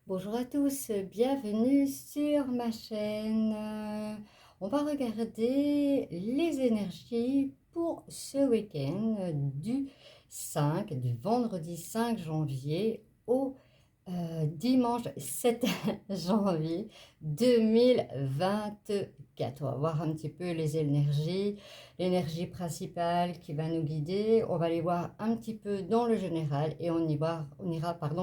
Bonjour à tous, bienvenue sur ma chaîne. On va regarder les énergies pour ce week-end du vendredi 5 janvier au dimanche 7 janvier 2024. On va voir un petit peu les énergies, l'énergie principale qui va nous guider. On va les voir un petit peu dans le général et on ira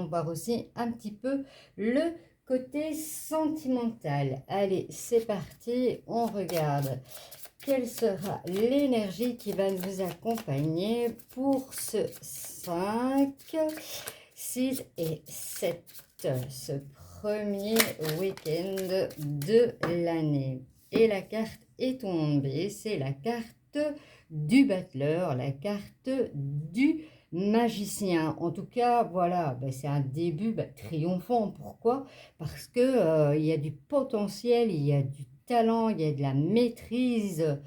voir aussi un petit peu le côté sentimental. Allez, c'est parti, on regarde quelle sera l'énergie qui va nous accompagner pour ce 5, 6 et 7, ce premier week-end de l'année. Et la carte est tombée, c'est la carte du battleur, la carte du magicien. En tout cas, voilà, c'est un début triomphant. Pourquoi? Parce que il y a du potentiel, il y a du talent, il y a de la maîtrise.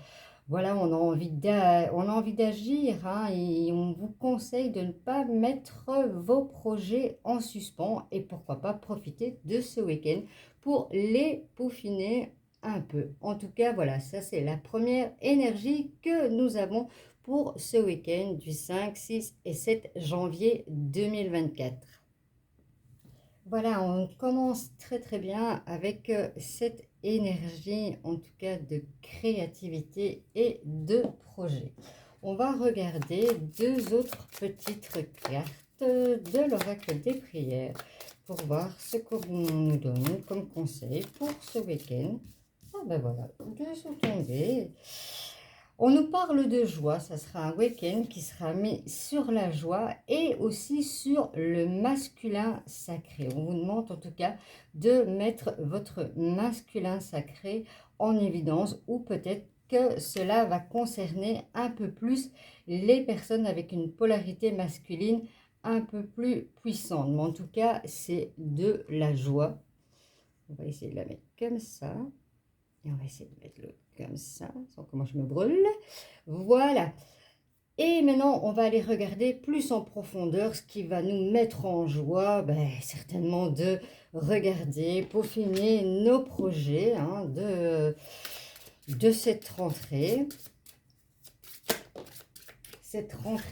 Voilà, on a envie d'agir, hein, et on vous conseille de ne pas mettre vos projets en suspens et pourquoi pas profiter de ce week-end pour les peaufiner un peu. En tout cas, voilà, ça c'est la première énergie que nous avons pour ce week-end du 5, 6 et 7 janvier 2024. Voilà, on commence très très bien avec cette énergie, en tout cas de créativité et de projet. On va regarder deux autres petites cartes de l'oracle des prières pour voir ce qu'on nous donne comme conseil pour ce week-end. Ah ben voilà, deux sont tombés. On nous parle de joie, ça sera un week-end qui sera mis sur la joie et aussi sur le masculin sacré. On vous demande en tout cas de mettre votre masculin sacré en évidence ou peut-être que cela va concerner un peu plus les personnes avec une polarité masculine un peu plus puissante. Mais en tout cas, c'est de la joie. On va essayer de la mettre comme ça. Et on va essayer de mettre l'autre comme ça, sans comment je me brûle. Voilà. Et maintenant, on va aller regarder plus en profondeur ce qui va nous mettre en joie, certainement de regarder, peaufiner nos projets hein, de cette rentrée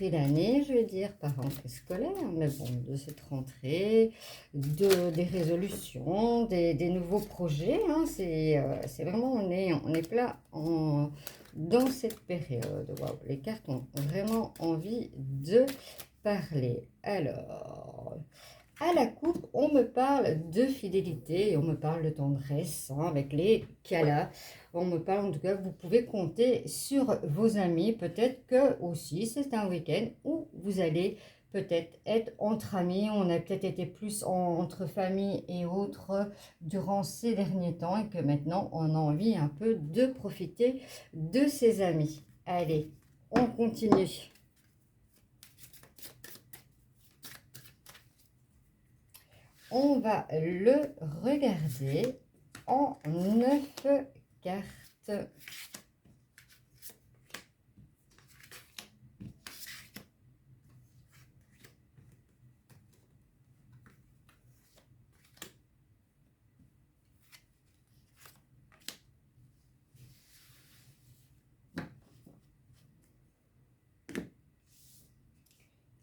d'année, je vais dire, pas rentrée scolaire, mais bon, de cette rentrée, des résolutions, des nouveaux projets. Hein, c'est vraiment, on est plein dans cette période. Waouh, les cartes ont vraiment envie de parler. Alors, à la coupe, on me parle de fidélité, on me parle de tendresse hein, avec les câlins. On me parle en tout cas que vous pouvez compter sur vos amis. Peut-être que aussi c'est un week-end où vous allez peut-être être entre amis. On a peut-être été plus entre famille et autres durant ces derniers temps et que maintenant on a envie un peu de profiter de ses amis. Allez, on continue. On va le regarder en 9 cartes.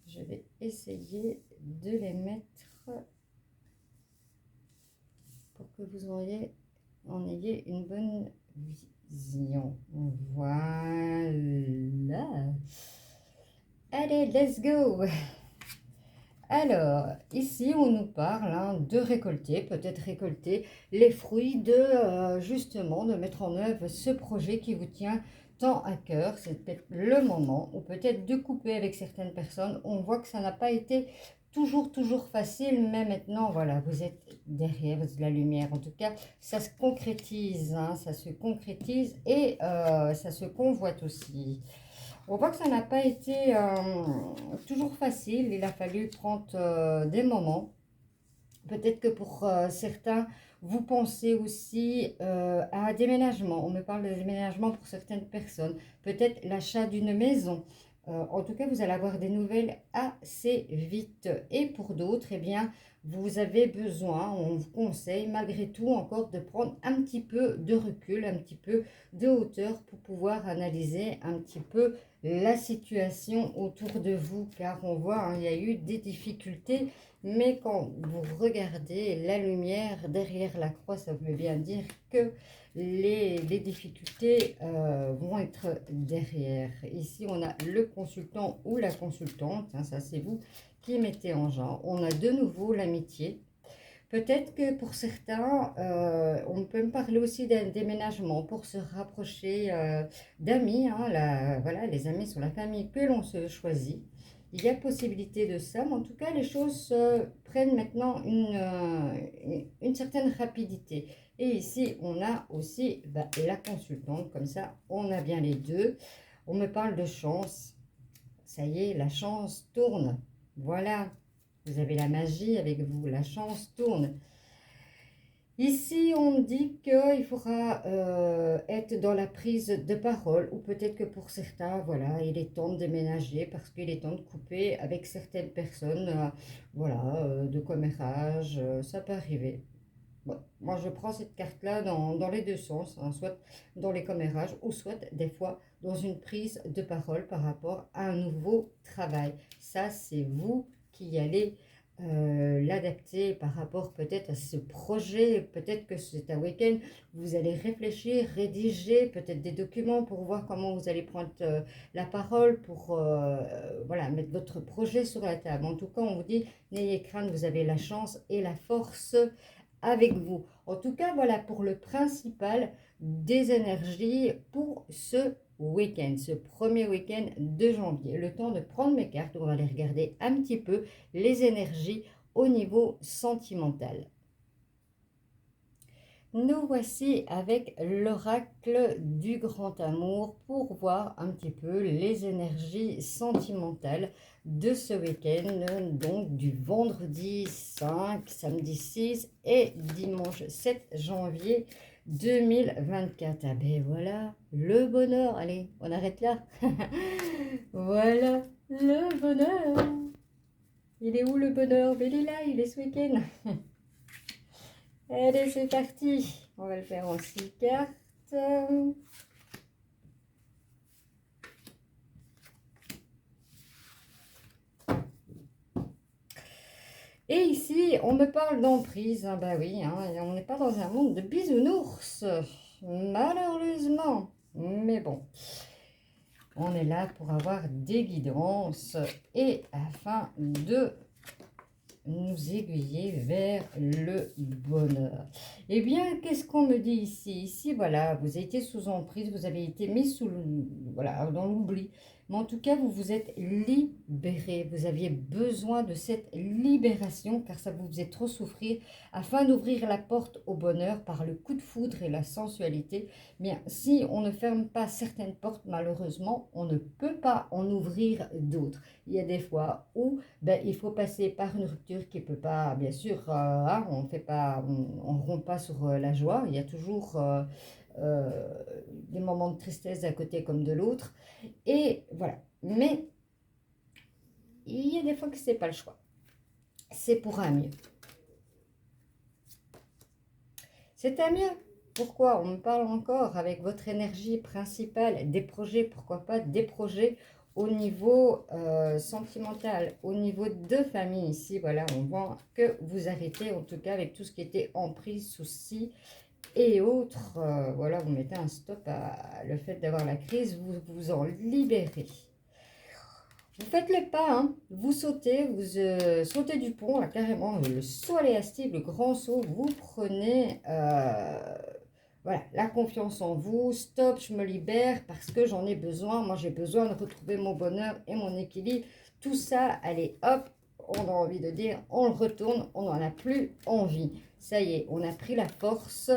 Je vais essayer de les mettre pour que vous en ayez une bonne vision. Voilà. Allez, let's go. Alors, ici, on nous parle hein, de récolter, peut-être récolter les fruits de, justement, de mettre en œuvre ce projet qui vous tient tant à cœur. C'est peut-être le moment, ou peut-être de couper avec certaines personnes. On voit que ça n'a pas été toujours facile, mais maintenant, voilà, vous êtes derrière, vous êtes de la lumière. En tout cas, ça se concrétise, hein, ça se concrétise et ça se convoite aussi. On voit que ça n'a pas été toujours facile. Il a fallu prendre des moments. Peut-être que pour certains, vous pensez aussi à un déménagement. On me parle de déménagement pour certaines personnes. Peut-être l'achat d'une maison. En tout cas, vous allez avoir des nouvelles assez vite. Et pour d'autres, eh bien, vous avez besoin, on vous conseille malgré tout encore de prendre un petit peu de recul, un petit peu de hauteur pour pouvoir analyser un petit peu la situation autour de vous. Car on voit, hein, il y a eu des difficultés, mais quand vous regardez la lumière derrière la croix, ça veut bien dire que les difficultés vont être derrière. Ici, on a le consultant ou la consultante, hein, ça c'est vous qui mettez en genre. On a de nouveau l'amitié. Peut-être que pour certains, on peut me parler aussi d'un déménagement pour se rapprocher d'amis. Hein, voilà, les amis sont la famille que l'on se choisit. Il y a possibilité de ça, mais en tout cas, les choses prennent maintenant une certaine rapidité. Et ici, on a aussi la consultante, comme ça, on a bien les deux. On me parle de chance. Ça y est, la chance tourne. Voilà, vous avez la magie avec vous, la chance tourne. Ici, on me dit qu'il faudra être dans la prise de parole, ou peut-être que pour certains, voilà, il est temps de déménager parce qu'il est temps de couper avec certaines personnes, voilà, de commérage, ça peut arriver. Bon, moi, je prends cette carte-là dans les deux sens, hein, soit dans les commérages ou soit des fois dans une prise de parole par rapport à un nouveau travail. Ça, c'est vous qui allez l'adapter par rapport peut-être à ce projet. Peut-être que c'est un week-end, vous allez réfléchir, rédiger peut-être des documents pour voir comment vous allez prendre la parole pour voilà, mettre votre projet sur la table. En tout cas, on vous dit, n'ayez crainte, vous avez la chance et la force avec vous. En tout cas, voilà pour le principal des énergies pour ce week-end, ce premier week-end de janvier. Le temps de prendre mes cartes, on va aller regarder un petit peu les énergies au niveau sentimental. Nous voici avec l'oracle du grand amour pour voir un petit peu les énergies sentimentales de ce week-end, donc du vendredi 5, samedi 6 et dimanche 7 janvier 2024. Ah ben voilà, le bonheur. Allez, on arrête là. Voilà, le bonheur. Il est où le bonheur? Mais il est là, il est ce week-end. Allez, c'est parti. On va le faire en 6 cartes. Et ici, on me parle d'emprise. Ah bah oui, hein, on n'est pas dans un monde de bisounours, malheureusement. Mais bon, on est là pour avoir des guidances et afin de nous aiguiller vers le bonheur. Eh bien, qu'est-ce qu'on me dit ici? Ici, voilà, vous avez été sous emprise, vous avez été mis sous voilà, dans l'oubli. Mais en tout cas, vous vous êtes libéré. Vous aviez besoin de cette libération car ça vous faisait trop souffrir afin d'ouvrir la porte au bonheur par le coup de foudre et la sensualité. Bien, si on ne ferme pas certaines portes, malheureusement, on ne peut pas en ouvrir d'autres. Il y a des fois où il faut passer par une rupture qui peut pas, bien sûr, hein, on fait pas, on rompt pas sur la joie. Il y a toujours des moments de tristesse d'un côté comme de l'autre. Et voilà. Mais il y a des fois que c'est pas le choix. C'est pour un mieux. C'est un mieux. Pourquoi? On me parle encore avec votre énergie principale des projets, pourquoi pas des projets au niveau sentimental, au niveau de famille. Ici, voilà, on voit que vous arrêtez en tout cas avec tout ce qui était emprise, soucis et autres. Voilà, vous mettez un stop à le fait d'avoir la crise, vous vous en libérez. Vous faites le pas, hein, vous sautez, vous sautez du pont, là, carrément, le saut élastique, le grand saut, vous prenez voilà, la confiance en vous, stop, je me libère parce que j'en ai besoin, moi j'ai besoin de retrouver mon bonheur et mon équilibre, tout ça, allez hop, on a envie de dire, on le retourne, on n'en a plus envie, ça y est, on a pris la force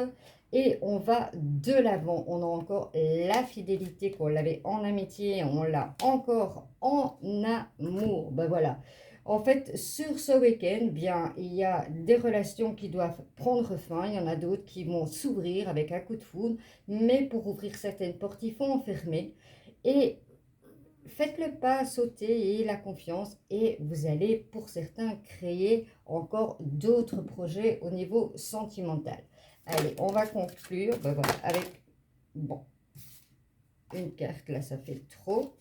et on va de l'avant. On a encore la fidélité qu'on l'avait en amitié, on l'a encore en amour. Ben voilà. En fait, sur ce week-end, bien, il y a des relations qui doivent prendre fin. Il y en a d'autres qui vont s'ouvrir avec un coup de foudre. Mais pour ouvrir certaines portes, il faut en fermer. Et faites le pas, sautez et la confiance et vous allez pour certains créer encore d'autres projets au niveau sentimental. Allez, on va conclure ben voilà, avec, bon, une carte là, ça fait trop.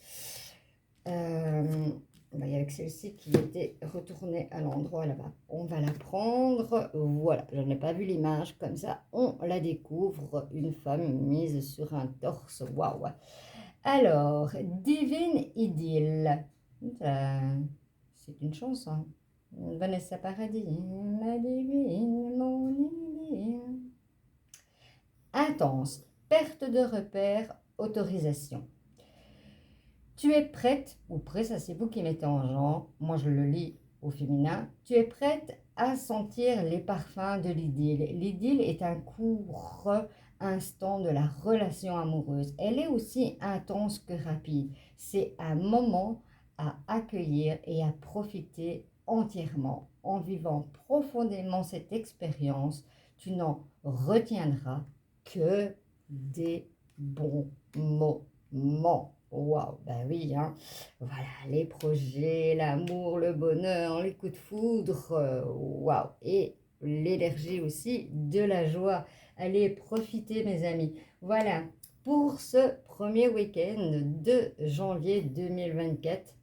Il y avec celle-ci qui était retournée à l'endroit là-bas. On va la prendre. Voilà, je n'ai pas vu l'image comme ça. On la découvre. Une femme mise sur un torse. Waouh! Alors, Divine Idylle. C'est une chanson. Vanessa Paradis. Ma divine, mon idylle. Intense. Perte de repère. Autorisation. Tu es prête, ou prêt, ça c'est vous qui mettez en genre, moi je le lis au féminin, tu es prête à sentir les parfums de l'idylle. L'idylle est un court instant de la relation amoureuse. Elle est aussi intense que rapide. C'est un moment à accueillir et à profiter entièrement. En vivant profondément cette expérience, tu n'en retiendras que des bons moments. Waouh, ben oui, hein. Voilà, les projets, l'amour, le bonheur, les coups de foudre, waouh, et l'énergie aussi de la joie. Allez, profitez mes amis. Voilà, pour ce premier week-end de janvier 2024.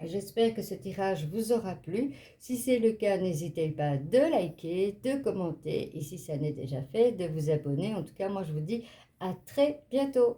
J'espère que ce tirage vous aura plu. Si c'est le cas, n'hésitez pas de liker, de commenter et si ça n'est déjà fait, de vous abonner. En tout cas, moi je vous dis à très bientôt.